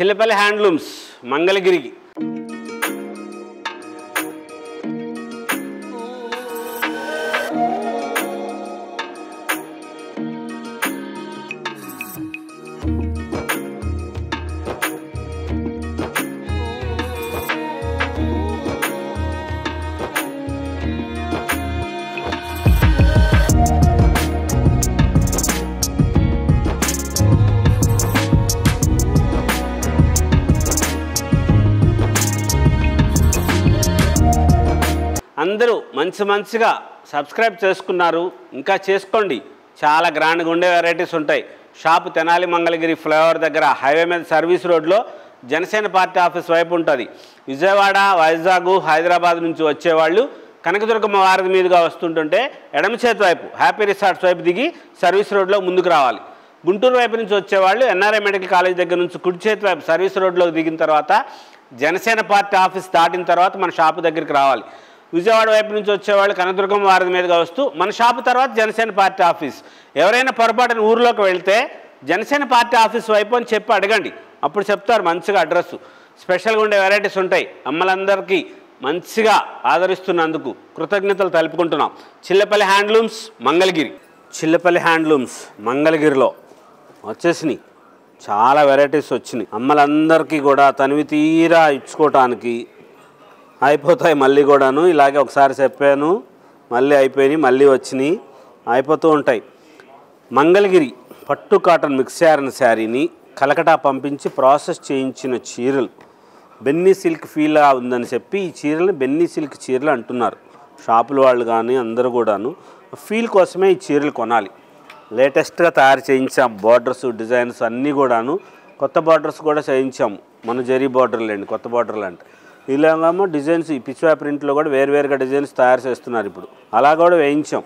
Chillapalli handlooms మంగళగిరికి. అందరూ మంచిగా subscribe చేసుకున్నారు, ఇంకా చేసుకోండి. చాలా గ్రాండ్గా ఉండే వెరైటీస్ ఉంటాయి. షాపు తెనాలి మంగళగిరి ఫ్లైఓవర్ దగ్గర హైవే మీద సర్వీస్ రోడ్లో జనసేన పార్టీ ఆఫీస్ వైపు ఉంటుంది. విజయవాడ, వైజాగ్, హైదరాబాద్ నుంచి వచ్చేవాళ్ళు కనకదుర్గమ్మ వారధి మీదుగా వస్తుంటుంటే ఎడమ చేతి వైపు హ్యాపీ రిసార్ట్స్ వైపు దిగి సర్వీస్ రోడ్లో ముందుకు రావాలి. గుంటూరు వైపు నుంచి వచ్చేవాళ్ళు ఎన్ఆర్ఐ మెడికల్ కాలేజ్ దగ్గర నుంచి కుడి చేతి వైపు సర్వీస్ రోడ్లోకి దిగిన తర్వాత జనసేన పార్టీ ఆఫీస్ దాటిన తర్వాత మన షాపు దగ్గరికి రావాలి. విజయవాడ వైపు నుంచి వచ్చేవాళ్ళు కనకదుర్గమ్మ వారధి మీదుగా వస్తూ మన షాపు తర్వాత జనసేన పార్టీ ఆఫీస్. ఎవరైనా పొరపాటున ఊరిలోకి వెళ్తే జనసేన పార్టీ ఆఫీస్ వైపు అని చెప్పి అడగండి, అప్పుడు చెప్తారు మంచిగా అడ్రస్. స్పెషల్గా ఉండే వెరైటీస్ ఉంటాయి. అమ్మలందరికీ మంచిగా ఆదరిస్తున్నందుకు కృతజ్ఞతలు తెలుపుకుంటున్నాం. చిల్లపల్లి హ్యాండ్లూమ్స్ మంగళగిరి. చిల్లపల్లి హ్యాండ్లూమ్స్ మంగళగిరిలో వచ్చేసినాయి చాలా వెరైటీస్ వచ్చినాయి. అమ్మలందరికీ కూడా తనివి తీరా ఇచ్చుకోవటానికి అయిపోతాయి. మళ్ళీ కూడాను ఇలాగే ఒకసారి చెప్పాను, మళ్ళీ అయిపోయినాయి, మళ్ళీ వచ్చినాయి, అయిపోతూ ఉంటాయి. మంగళగిరి పట్టు కాటన్ మిక్స్ అయిన శారీని కలకటా పంపించి ప్రాసెస్ చేయించిన చీరలు బెన్నీ సిల్క్ ఫీల్గా ఉందని చెప్పి ఈ చీరలు బెన్నీ సిల్క్ చీరలు అంటున్నారు షాపుల వాళ్ళు కానీ అందరూ కూడాను. ఫీల్ కోసమే ఈ చీరలు కొనాలి. లేటెస్ట్గా తయారు చేయించాం. బార్డర్స్ డిజైన్స్ అన్నీ కూడాను కొత్త బార్డర్స్ కూడా చేయించాము. మన జరీ బార్డర్లు అండి, కొత్త బార్డర్లు అంటే. ఇలాగేమో డిజైన్స్ ఈ పిచ్వా ప్రింట్లో కూడా వేరువేరుగా డిజైన్స్ తయారు చేస్తున్నారు ఇప్పుడు. అలా కూడా వేయించాం.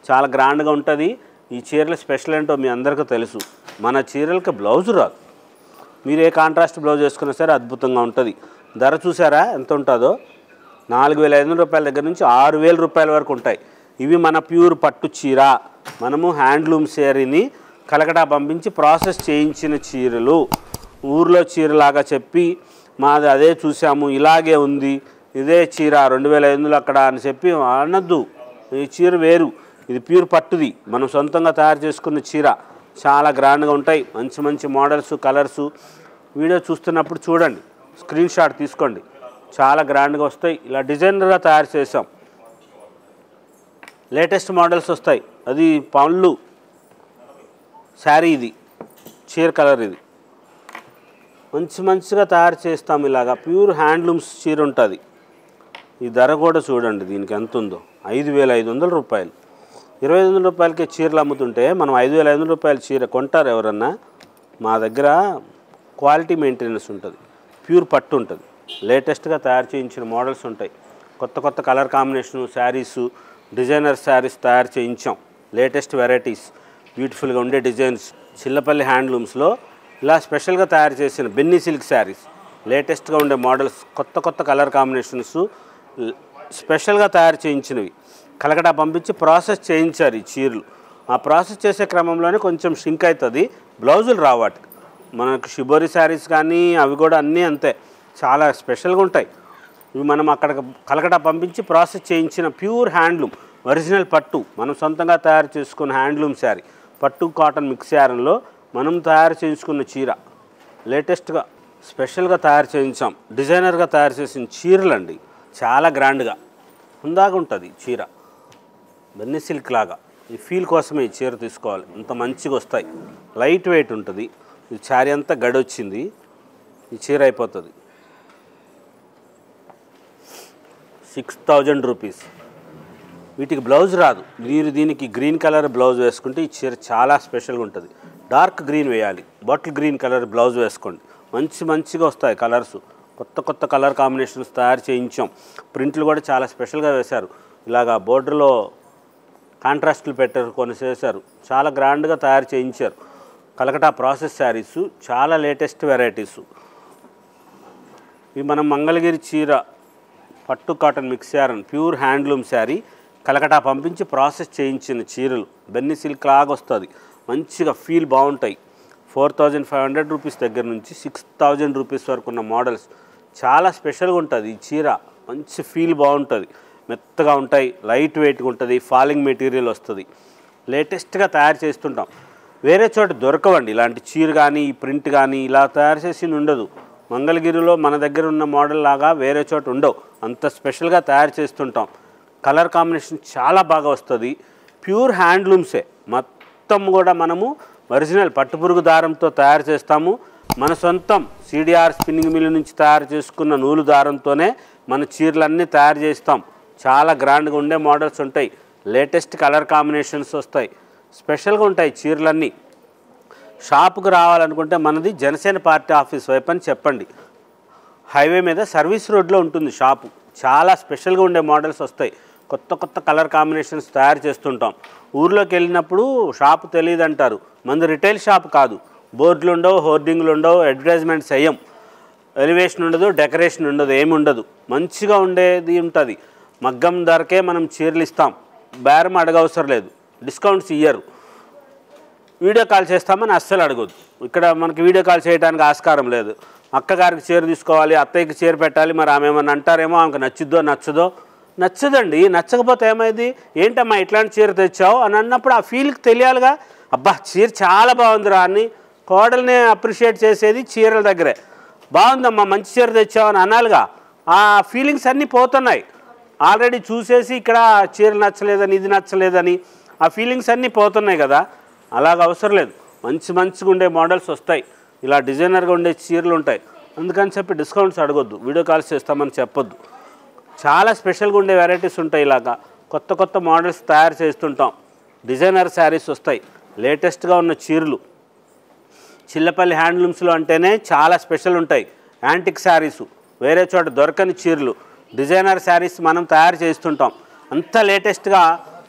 చాలా గ్రాండ్గా ఉంటుంది. ఈ చీరల స్పెషల్ ఏంటో మీ అందరికీ తెలుసు. మన చీరలకి బ్లౌజ్ రాదు. మీరు ఏ కాంట్రాస్ట్ బ్లౌజ్ వేసుకున్నా సరే అద్భుతంగా ఉంటుంది. ధర చూసారా ఎంత ఉంటుందో? 4,500 రూపాయల దగ్గర నుంచి 6,000 రూపాయల వరకు ఉంటాయి. ఇవి మన ప్యూర్ పట్టు చీర. మనము హ్యాండ్లూమ్ శారీని కలకటా పంపించి ప్రాసెస్ చేయించిన చీరలు. ఊర్లో చీరలాగా చెప్పి మాది అదే చూసాము, ఇలాగే ఉంది, ఇదే చీర 2,500 అక్కడ అని చెప్పి అనద్దు. ఈ చీర వేరు, ఇది ప్యూర్ పట్టుది, మనం సొంతంగా తయారు చేసుకున్న చీర. చాలా గ్రాండ్గా ఉంటాయి. మంచి మంచి మోడల్స్, కలర్సు. వీడియో చూస్తున్నప్పుడు చూడండి, స్క్రీన్ షాట్ తీసుకోండి. చాలా గ్రాండ్గా వస్తాయి. ఇలా డిజైనర్గా తయారు చేసాం. లేటెస్ట్ మోడల్స్ వస్తాయి. అది పళ్ళు శారీ, ఇది చీర కలర్, ఇది మంచిగా తయారు చేస్తాం. ఇలాగా ప్యూర్ హ్యాండ్లూమ్స్ చీర ఉంటుంది. ఈ ధర కూడా చూడండి దీనికి ఎంత ఉందో, 5,500 రూపాయలు. 2,500 రూపాయలకే చీరలు అమ్ముతుంటే మనం 5,500 రూపాయల చీర కొంటారు ఎవరన్నా? మా దగ్గర క్వాలిటీ మెయింటెనెన్స్ ఉంటుంది. ప్యూర్ పట్టు ఉంటుంది. లేటెస్ట్గా తయారు చేయించిన మోడల్స్ ఉంటాయి. కొత్త colour combination saris, designer saris తయారు చేయించాం. లేటెస్ట్ వెరైటీస్, బ్యూటిఫుల్గా ఉండే డిజైన్స్. చిల్లపల్లి హ్యాండ్లూమ్స్లో ఇలా స్పెషల్గా తయారు చేసిన బెన్నీ సిల్క్ శారీస్, లేటెస్ట్గా ఉండే మోడల్స్, కొత్త కలర్ కాంబినేషన్స్ స్పెషల్గా తయారు చేయించినవి కలకటా పంపించి ప్రాసెస్ చేయించారు ఈ చీరలు. ఆ ప్రాసెస్ చేసే క్రమంలోనే కొంచెం షింక్ అవుతుంది, బ్లౌజులు రావాటి. మనకు షిబోరి శారీస్ కానీ అవి కూడా అన్నీ అంతే, చాలా స్పెషల్గా ఉంటాయి. ఇవి మనం అక్కడ కలకటా పంపించి ప్రాసెస్ చేయించిన ప్యూర్ హ్యాండ్లూమ్ ఒరిజినల్ పట్టు, మనం సొంతంగా తయారు చేసుకున్న హ్యాండ్లూమ్ శారీ. పట్టు కాటన్ మిక్స్ యారంలో మనం తయారు చేయించుకున్న చీర. లేటెస్ట్గా స్పెషల్గా తయారు చేయించాం. డిజైనర్గా తయారు చేసిన చీరలు అండి. చాలా గ్రాండ్గా హుందాగా ఉంటుంది చీర. బెన్నీ సిల్క్ లాగా ఈ ఫీల్ కోసమే ఈ చీర తీసుకోవాలి. అంత మంచిగా వస్తాయి. లైట్ వెయిట్ ఉంటుంది. ఈ శారీ అంతా గడొచ్చింది. ఈ చీర అయిపోతుంది 6,000 రూపీస్. వీటికి బ్లౌజ్ రాదు. మీరు దీనికి గ్రీన్ కలర్ బ్లౌజ్ వేసుకుంటే ఈ చీర చాలా స్పెషల్గా ఉంటుంది. డార్క్ గ్రీన్ వేయాలి, బాటిల్ గ్రీన్ కలర్ బ్లౌజ్ వేసుకోండి. మంచిగా వస్తాయి కలర్స్. కొత్త కలర్ కాంబినేషన్స్ తయారు చేయించాం. ప్రింట్లు కూడా చాలా స్పెషల్గా వేశారు. ఇలాగా బోర్డర్లో కాంట్రాస్ట్లు పెట్టారు, కొన్ని చేశారు. చాలా గ్రాండ్గా తయారు చేయించారు. కలకటా ప్రాసెస్ శారీస్, చాలా లేటెస్ట్ వెరైటీస్. ఇవి మనం మంగళగిరి చీర పట్టు cotton mix yarn pure handloom sari Kolkata పంపించి ప్రాసెస్ చేయించిన చీరలు. బెన్నీ సిల్క్ లాగా వస్తుంది. మంచిగా ఫీల్ బాగుంటాయి. 4500 రూపీస్ దగ్గర నుంచి 6000 రూపీస్ వరకు ఉన్న మోడల్స్ చాలా స్పెషల్గా ఉంటుంది. ఈ చీర మంచి ఫీల్ బాగుంటుంది, మెత్తగా ఉంటాయి, లైట్ వెయిట్గా ఉంటుంది, ఫాలింగ్ మెటీరియల్ వస్తుంది. లేటెస్ట్గా తయారు చేస్తుంటాం. వేరే చోట దొరకవండి ఇలాంటి చీర కానీ ఈ ప్రింట్ కానీ ఇలా తయారు చేసి ఉండదు. మంగళగిరిలో మన దగ్గర ఉన్న మోడల్ లాగా వేరే చోట ఉండవు. అంత స్పెషల్గా తయారు చేస్తుంటాం. కలర్ కాంబినేషన్ చాలా బాగా వస్తుంది. ప్యూర్ హ్యాండ్లూమ్సే మొత్తం కూడా మనము ఒరిజినల్ పట్టుపురుగు దారంతో తయారు చేస్తాము. మన సొంతం సిడిఆర్ స్పిన్నింగ్ మిల్ నుంచి తయారు చేసుకున్న నూలు దారంతోనే మన చీరలన్నీ తయారు చేస్తాం. చాలా గ్రాండ్గా ఉండే మోడల్స్ ఉంటాయి. లేటెస్ట్ కలర్ కాంబినేషన్స్ వస్తాయి. స్పెషల్గా ఉంటాయి చీరలన్నీ. షాపుకు రావాలనుకుంటే మనది జనసేన పార్టీ ఆఫీస్ వైపు అని చెప్పండి. హైవే మీద సర్వీస్ రోడ్లో ఉంటుంది షాపు. చాలా స్పెషల్గా ఉండే మోడల్స్ వస్తాయి. కొత్త కొత్త కలర్ కాంబినేషన్స్ తయారు చేస్తుంటాం. ఊర్లోకి వెళ్ళినప్పుడు షాపు తెలియదు అంటారు. మనది రిటైల్ షాప్ కాదు. బోర్డులు ఉండవు, హోర్డింగ్లు ఉండవు, అడ్వర్టైజ్మెంట్స్ వేయం, ఎలివేషన్ ఉండదు, డెకరేషన్ ఉండదు, ఏమి ఉండదు. మంచిగా ఉండేది ఉంటుంది. మగ్గం ధరకే మనం చీరలు ఇస్తాం. బేరం అడగవసరం లేదు. డిస్కౌంట్స్ ఇయ్యరు. వీడియో కాల్ చేస్తామని అస్సలు అడగదు. ఇక్కడ మనకి వీడియో కాల్ చేయడానికి ఆస్కారం లేదు. అక్కగారికి చీర తీసుకోవాలి, అత్తయ్యకి చీర పెట్టాలి, మరి ఆమె ఏమన్నా అంటారేమో, ఆమెకు నచ్చిద్దో నచ్చదో. నచ్చదండి. నచ్చకపోతే ఏమైంది, ఏంటమ్మా ఇట్లాంటి చీర తెచ్చావు అని అన్నప్పుడు ఆ ఫీల్కి తెలియాలిగా. అబ్బా చీర చాలా బాగుందిరా అని కోడల్ని అప్రిషియేట్ చేసేది చీరల దగ్గరే. బాగుందమ్మా మంచి చీర తెచ్చావు అని అనాలిగా. ఆ ఫీలింగ్స్ అన్నీ పోతున్నాయి. ఆల్రెడీ చూసేసి ఇక్కడ చీర నచ్చలేదని, ఇది నచ్చలేదని ఆ ఫీలింగ్స్ అన్నీ పోతున్నాయి కదా. అలాగ అవసరం లేదు. మంచిగా ఉండే మోడల్స్ వస్తాయి. ఇలా డిజైనర్గా ఉండే చీరలు ఉంటాయి. అందుకని చెప్పి డిస్కౌంట్స్ అడగొద్దు, వీడియో కాల్స్ చేస్తామని చెప్పొద్దు. చాలా స్పెషల్గా ఉండే వెరైటీస్ ఉంటాయి. ఇలాగా కొత్త మోడల్స్ తయారు చేస్తుంటాం. డిజైనర్ శారీస్ వస్తాయి. లేటెస్ట్గా ఉన్న చీరలు చిల్లపల్లి హ్యాండ్లూమ్స్లో అంటేనే చాలా స్పెషల్ ఉంటాయి. యాంటిక్ శారీసు, వేరే చోట దొరకని చీరలు, డిజైనర్ శారీస్ మనం తయారు చేస్తుంటాం. అంత లేటెస్ట్గా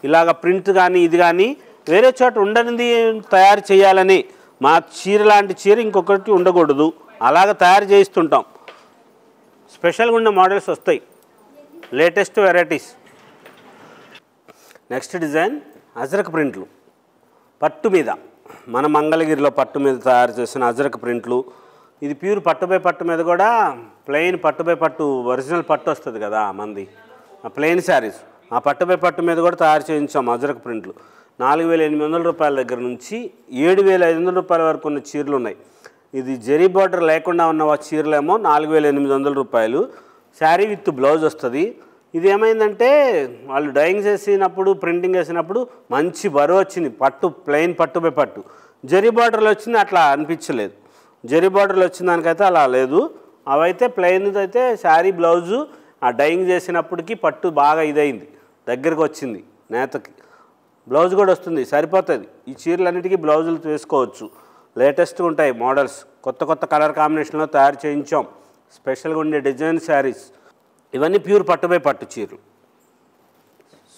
ఇలాగ ప్రింట్ కానీ ఇది కానీ వేరే చోట ఉండనిది తయారు చేయాలని, మా చీర లాంటి చీర ఇంకొకటి ఉండకూడదు, అలాగ తయారు చేస్తుంటాం. స్పెషల్గా ఉన్న మోడల్స్ వస్తాయి. Latest varieties. Next design ajrakh ప్రింట్లు. పట్టు మీద, మన మంగళగిరిలో పట్టు మీద తయారు చేసిన అజరక్ ప్రింట్లు. ఇది ప్యూర్ పట్టు బై పట్టు మీద కూడా ప్లెయిన్ పట్టు బై పట్టు ఒరిజినల్ పట్టు వస్తుంది కదా మంది, ఆ ప్లెయిన్ శారీస్, ఆ పట్టు బై పట్టు మీద కూడా తయారు చేయించాం అజరక్ ప్రింట్లు. 4800 రూపాయల దగ్గర నుంచి 7500 రూపాయల వరకు ఉన్న చీరలు ఉన్నాయి. ఇది జరీ బార్డర్ లేకుండా ఉన్న చీరలేమో 4800 రూపాయలు. శారీ విత్ బ్లౌజ్ వస్తుంది. ఇది ఏమైందంటే వాళ్ళు డైయింగ్ చేసినప్పుడు, ప్రింటింగ్ చేసినప్పుడు మంచి బరువు వచ్చింది. పట్టు ప్లెయిన్ పట్టు బై పట్టు. జరీ బార్డర్లు వచ్చింది అట్లా అనిపించలేదు. జరీ బార్డర్లు వచ్చిన దానికైతే అలా లేదు. అవైతే ప్లెయిన్ అయితే శారీ బ్లౌజు ఆ డైయింగ్ చేసినప్పటికీ పట్టు బాగా ఇదైంది, దగ్గరకు వచ్చింది, నేతకి. బ్లౌజ్ కూడా వస్తుంది, సరిపోతుంది. ఈ చీరలన్నిటికీ బ్లౌజులు వేసుకోవచ్చు. లేటెస్ట్గా ఉంటాయి మోడల్స్. కొత్త కలర్ కాంబినేషన్లో తయారు చేయించాం. స్పెషల్గా ఉండే డిజైన్ శారీస్. ఇవన్నీ ప్యూర్ పట్టు బై పట్టు చీరలు.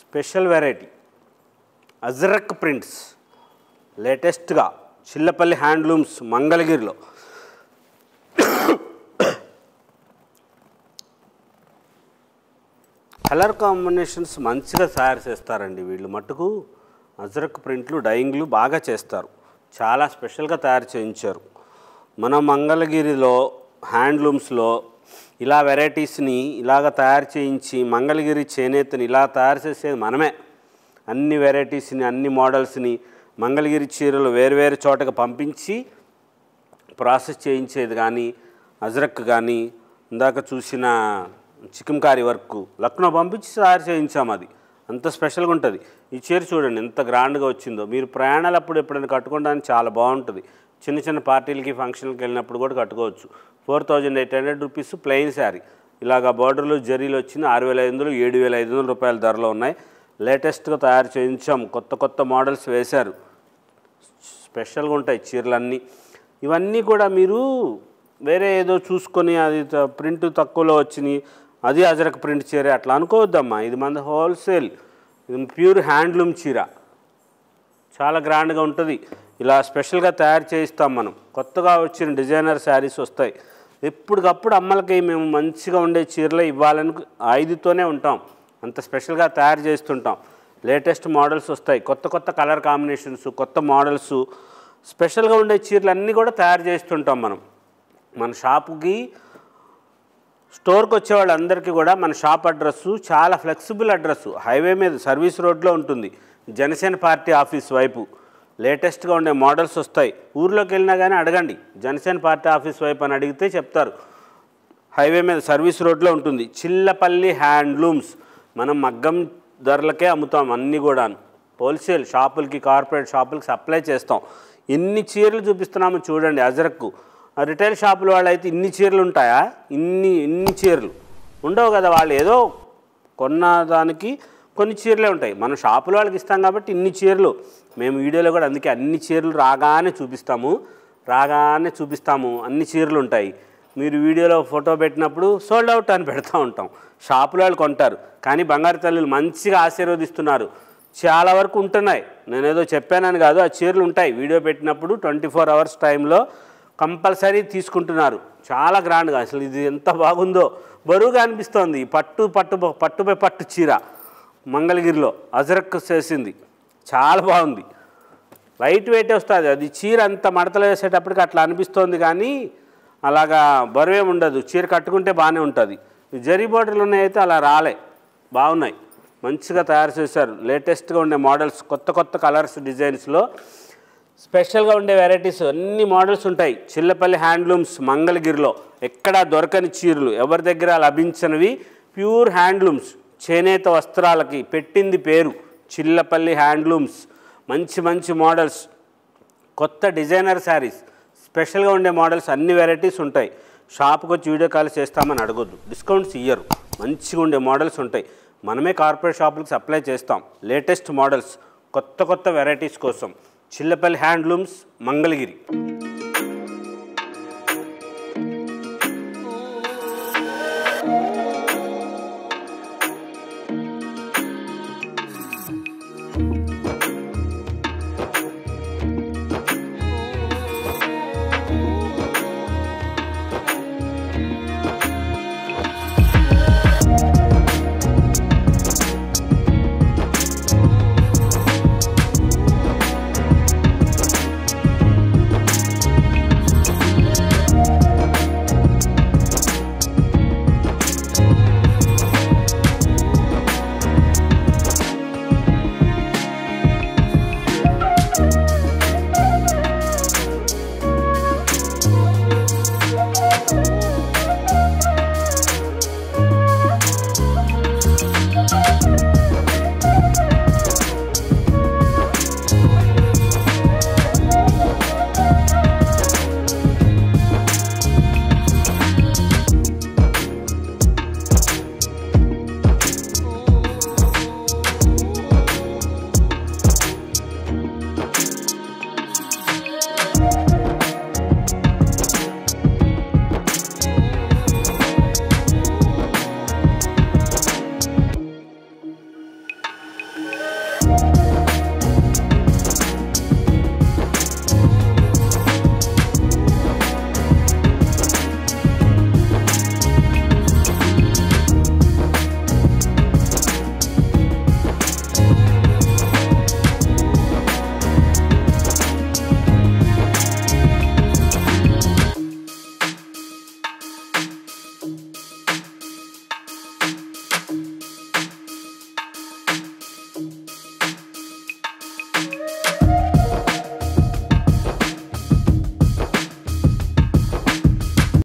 Special variety ajrakh prints. లేటెస్ట్గా చిల్లపల్లి హ్యాండ్లూమ్స్ మంగళగిరిలో. కలర్ కాంబినేషన్స్ మంచిగా తయారు చేస్తారండి వీళ్ళు. మట్టుకు అజరక్ ప్రింట్లు డైయింగ్లు బాగా చేస్తారు. చాలా స్పెషల్గా తయారు చేయించారు. మన మంగళగిరిలో హ్యాండ్లూమ్స్లో ఇలా వెరైటీస్ని ఇలాగ తయారు చేయించి మంగళగిరి చేనేతని ఇలా తయారు చేసేది మనమే. అన్ని వెరైటీస్ని, అన్ని మోడల్స్ని మంగళగిరి చీరలు వేరు చోటకు పంపించి ప్రాసెస్ చేయించేది. కానీ అజరక్ కానీ ఇందాక చూసిన చికంకారీ వర్క్ లక్నో పంపించి తయారు చేయించాము. అది అంత స్పెషల్గా ఉంటుంది. ఈ చీర చూడండి ఎంత గ్రాండ్గా వచ్చిందో. మీరు ప్రయాణాలప్పుడు ఎప్పుడైనా కట్టుకోవడానికి చాలా బాగుంటుంది. చిన్న పార్టీలకి, ఫంక్షన్కి వెళ్ళినప్పుడు కూడా కట్టుకోవచ్చు. 4800 రూపీస్ ప్లెయిన్ శారీ. ఇలాగ బార్డర్లు జరీలు వచ్చింది. 6500, 7500 రూపాయల ధరలో ఉన్నాయి. లేటెస్ట్గా తయారు చేయించాం. కొత్త మోడల్స్ వేశారు. స్పెషల్గా ఉంటాయి చీరలన్నీ. ఇవన్నీ కూడా మీరు వేరే ఏదో చూసుకొని అది ప్రింట్ తక్కువలో వచ్చినాయి, అది అజరక్ ప్రింట్ చీర అట్లా అనుకోవద్దమ్మా. ఇది మన హోల్సేల్, ఇది ప్యూర్ హ్యాండ్లూమ్ చీర. చాలా గ్రాండ్గా ఉంటుంది. ఇలా స్పెషల్గా తయారు చేయిస్తాం మనం. కొత్తగా వచ్చిన డిజైనర్ శారీస్ వస్తాయి. ఎప్పటికప్పుడు అమ్మలకి మేము మంచిగా ఉండే చీరలే ఇవ్వాలని ఐదుతోనే ఉంటాం. అంత స్పెషల్గా తయారు చేస్తుంటాం. లేటెస్ట్ మోడల్స్ వస్తాయి. కొత్త కలర్ కాంబినేషన్స్, కొత్త మోడల్స్, స్పెషల్గా ఉండే చీరలు అన్నీ కూడా తయారు చేస్తుంటాం మనం. మన షాపుకి స్టోర్కి వచ్చే వాళ్ళందరికీ కూడా మన షాప్ అడ్రస్సు చాలా ఫ్లెక్సిబుల్ అడ్రస్సు, హైవే మీద సర్వీస్ రోడ్లో ఉంటుంది. జనసేన పార్టీ ఆఫీస్ వైపు లేటెస్ట్గా ఉండే మోడల్స్ వస్తాయి. ఊర్లోకి వెళ్ళినా కానీ అడగండి, జనసేన పార్టీ ఆఫీస్ వైపు అని అడిగితే చెప్తారు. హైవే మీద సర్వీస్ రోడ్లో ఉంటుంది. చిల్లపల్లి హ్యాండ్లూమ్స్, మనం మగ్గం ధరలకే అమ్ముతాం అన్నీ కూడా. హోల్సేల్ షాపులకి, కార్పొరేట్ షాపులకి సప్లై చేస్తాం. ఎన్ని చీరలు చూపిస్తున్నామో చూడండి. అజరక్కు రిటైల్ షాపుల వాళ్ళు అయితే ఇన్ని చీరలు ఉంటాయా? ఇన్ని చీరలు ఉండవు కదా. వాళ్ళు ఏదో కొన్న దానికి కొన్ని చీరలే ఉంటాయి. మనం షాపుల వాళ్ళకి ఇస్తాం కాబట్టి ఇన్ని చీరలు. మేము వీడియోలో కూడా అందుకే అన్ని చీరలు రాగానే చూపిస్తాము. అన్ని చీరలు ఉంటాయి. మీరు వీడియోలో ఫోటో పెట్టినప్పుడు సోల్డ్ అవుట్ అని పెడతా ఉంటాం. షాపుల వాళ్ళు కొంటారు, కానీ బంగారు తల్లులు మంచిగా ఆశీర్వదిస్తున్నారు. చాలా వరకు ఉంటున్నాయి. నేనేదో చెప్పానని కాదు, ఆ చీరలు ఉంటాయి. వీడియో పెట్టినప్పుడు 24 అవర్స్ టైంలో కంపల్సరీ తీసుకుంటున్నారు. చాలా గ్రాండ్గా, అసలు ఇది ఎంత బాగుందో, బరువుగా అనిపిస్తోంది. పట్టుపై పట్టు చీర మంగళగిరిలో అజరక్ చేసింది, చాలా బాగుంది. లైట్ వెయిట్ వస్తుంది. అది చీర అంత మడతలు వేసేటప్పటికి అట్లా అనిపిస్తోంది, కానీ అలాగా బరువేం ఉండదు. చీర కట్టుకుంటే బాగానే ఉంటుంది. జరీ బోర్డర్లు ఉన్నాయైతే అలా రాలే, బాగున్నాయి. మంచిగా తయారు చేశారు. లేటెస్ట్గా ఉండే మోడల్స్, కొత్త కలర్స్, డిజైన్స్లో స్పెషల్గా ఉండే వెరైటీస్ అన్ని మోడల్స్ ఉంటాయి. చిల్లపల్లి హ్యాండ్లూమ్స్ మంగళగిరిలో ఎక్కడా దొరకని చీరలు, ఎవరి దగ్గర లభించనివి, ప్యూర్ హ్యాండ్లూమ్స్. చేనేత వస్త్రాలకి పెట్టింది పేరు చిల్లపల్లి హ్యాండ్లూమ్స్. మంచి మోడల్స్, కొత్త డిజైనర్ శారీస్, స్పెషల్గా ఉండే మోడల్స్, అన్ని వెరైటీస్ ఉంటాయి. షాప్కి వచ్చి వీడియో కాల్ చేస్తామని అడగొద్దు, డిస్కౌంట్స్ ఇయ్యరు. మంచిగా ఉండే మోడల్స్ ఉంటాయి. మనమే కార్పొరేట్ షాపులకు సప్లై చేస్తాం. లేటెస్ట్ మోడల్స్, కొత్త వెరైటీస్ కోసం చిల్లపల్లి హ్యాండ్లూమ్స్ మంగళగిరి.